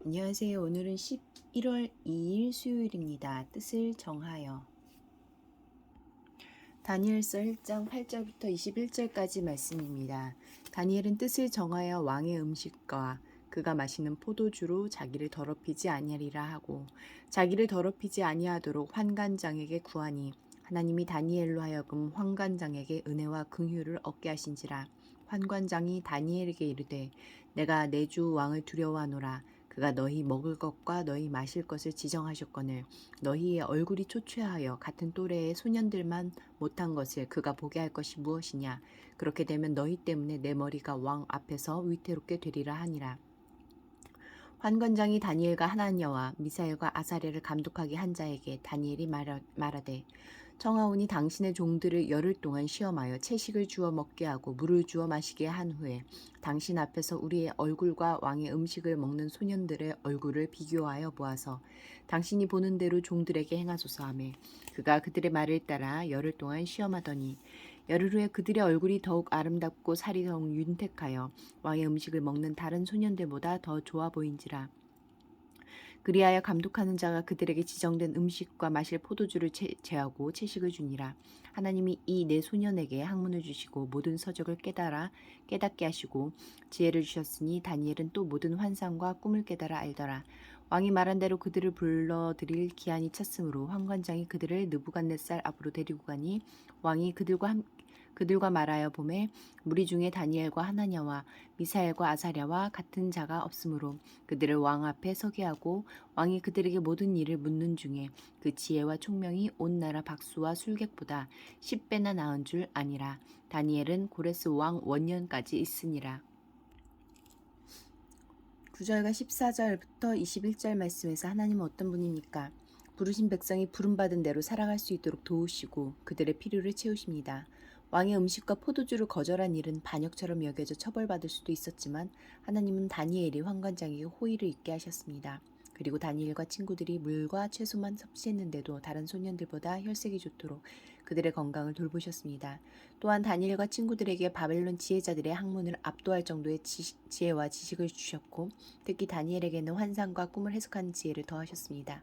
안녕하세요. 오늘은 11월 2일 수요일입니다. 뜻을 정하여. 다니엘서 1장 8절부터 21절까지 말씀입니다. 다니엘은 뜻을 정하여 왕의 음식과 그가 마시는 포도주로 자기를 더럽히지 아니하리라 하고 자기를 더럽히지 아니하도록 환관장에게 구하니 하나님이 다니엘로 하여금 환관장에게 은혜와 긍휼을 얻게 하신지라. 환관장이 다니엘에게 이르되 내가 내 주 왕을 두려워하노라. 그가 너희 먹을 것과 너희 마실 것을 지정하셨거늘 너희의 얼굴이 초췌하여 같은 또래의 소년들만 못한 것을 그가 보게 할 것이 무엇이냐. 그렇게 되면 너희 때문에 내 머리가 왕 앞에서 위태롭게 되리라 하니라. 환관장이 다니엘과 하나냐와 미사엘과 아사랴를 감독하게 한 자에게 다니엘이 말하되 청하오니 당신의 종들을 열흘 동안 시험하여 채식을 주어 먹게 하고 물을 주어 마시게 한 후에 당신 앞에서 우리의 얼굴과 왕의 음식을 먹는 소년들의 얼굴을 비교하여 보아서 당신이 보는 대로 종들에게 행하소서 하며 그가 그들의 말을 따라 열흘 동안 시험하더니 열흘 후에 그들의 얼굴이 더욱 아름답고 살이 더욱 윤택하여 왕의 음식을 먹는 다른 소년들보다 더 좋아 보인지라. 그리하여 감독하는 자가 그들에게 지정된 음식과 마실 포도주를 제하고 채식을 주니라. 하나님이 이 네 소년에게 학문을 주시고 모든 서적을 깨닫게 하시고 지혜를 주셨으니 다니엘은 또 모든 환상과 꿈을 깨달아 알더라. 왕이 말한 대로 그들을 불러들일 기한이 찼으므로 환관장이 그들을 느부갓네살 앞으로 데리고 가니 왕이 그들과 말하여 보매 무리 중에 다니엘과 하나냐와 미사엘과 아사랴와 같은 자가 없으므로 그들을 왕 앞에 서게 하고 왕이 그들에게 모든 일을 묻는 중에 그 지혜와 총명이 온 나라 박수와 술객보다 10배나 나은 줄 아니라. 다니엘은 고레스 왕 원년까지 있으니라. 9절과 14절부터 21절 말씀에서 하나님은 어떤 분입니까? 부르신 백성이 부름받은 대로 살아갈 수 있도록 도우시고 그들의 필요를 채우십니다. 왕의 음식과 포도주를 거절한 일은 반역처럼 여겨져 처벌받을 수도 있었지만 하나님은 다니엘이 환관장에게 호의를 있게 하셨습니다. 그리고 다니엘과 친구들이 물과 채소만 섭취했는데도 다른 소년들보다 혈색이 좋도록 그들의 건강을 돌보셨습니다. 또한 다니엘과 친구들에게 바벨론 지혜자들의 학문을 압도할 정도의 지혜와 지식을 주셨고 특히 다니엘에게는 환상과 꿈을 해석하는 지혜를 더하셨습니다.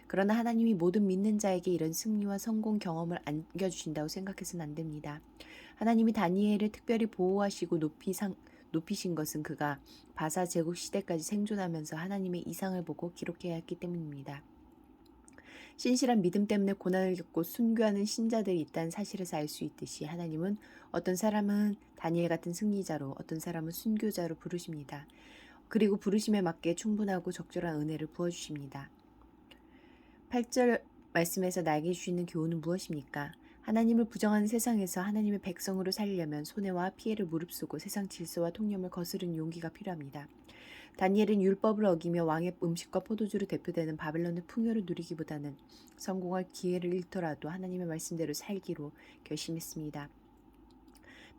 그러나 하나님이 모든 믿는 자에게 이런 승리와 성공 경험을 안겨주신다고 생각해서는 안 됩니다. 하나님이 다니엘을 특별히 보호하시고 높이신 것은 그가 바사 제국 시대까지 생존하면서 하나님의 이상을 보고 기록해야 했기 때문입니다. 신실한 믿음 때문에 고난을 겪고 순교하는 신자들이 있다는 사실에서 알 수 있듯이 하나님은 어떤 사람은 다니엘 같은 승리자로 어떤 사람은 순교자로 부르십니다. 그리고 부르심에 맞게 충분하고 적절한 은혜를 부어주십니다. 8절 말씀에서 나에게 주시는 교훈은 무엇입니까? 하나님을 부정하는 세상에서 하나님의 백성으로 살려면 손해와 피해를 무릅쓰고 세상 질서와 통념을 거스르는 용기가 필요합니다. 다니엘은 율법을 어기며 왕의 음식과 포도주로 대표되는 바벨론의 풍요를 누리기보다는 성공할 기회를 잃더라도 하나님의 말씀대로 살기로 결심했습니다.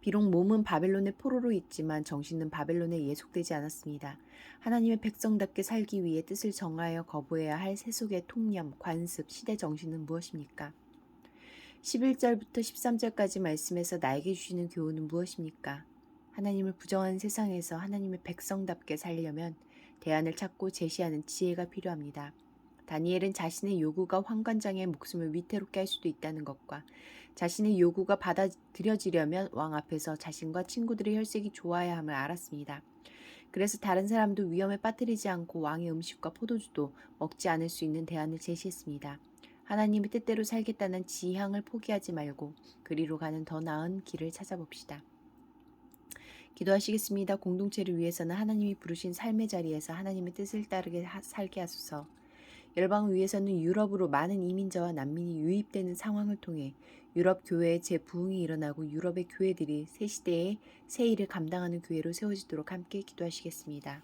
비록 몸은 바벨론의 포로로 있지만 정신은 바벨론에 예속되지 않았습니다. 하나님의 백성답게 살기 위해 뜻을 정하여 거부해야 할 세속의 통념, 관습, 시대 정신은 무엇입니까? 11절부터 13절까지 말씀에서 나에게 주시는 교훈은 무엇입니까? 하나님을 부정하는 세상에서 하나님의 백성답게 살려면 대안을 찾고 제시하는 지혜가 필요합니다. 다니엘은 자신의 요구가 환관장의 목숨을 위태롭게 할 수도 있다는 것과 자신의 요구가 받아들여지려면 왕 앞에서 자신과 친구들의 혈색이 좋아야 함을 알았습니다. 그래서 다른 사람도 위험에 빠뜨리지 않고 왕의 음식과 포도주도 먹지 않을 수 있는 대안을 제시했습니다. 하나님의 뜻대로 살겠다는 지향을 포기하지 말고 그리로 가는 더 나은 길을 찾아봅시다. 기도하시겠습니다. 공동체를 위해서는 하나님이 부르신 삶의 자리에서 하나님의 뜻을 따르게 살게 하소서. 열방을 위해서는 유럽으로 많은 이민자와 난민이 유입되는 상황을 통해 유럽 교회의 재부흥이 일어나고 유럽의 교회들이 새 시대의 새 일을 감당하는 교회로 세워지도록 함께 기도하시겠습니다.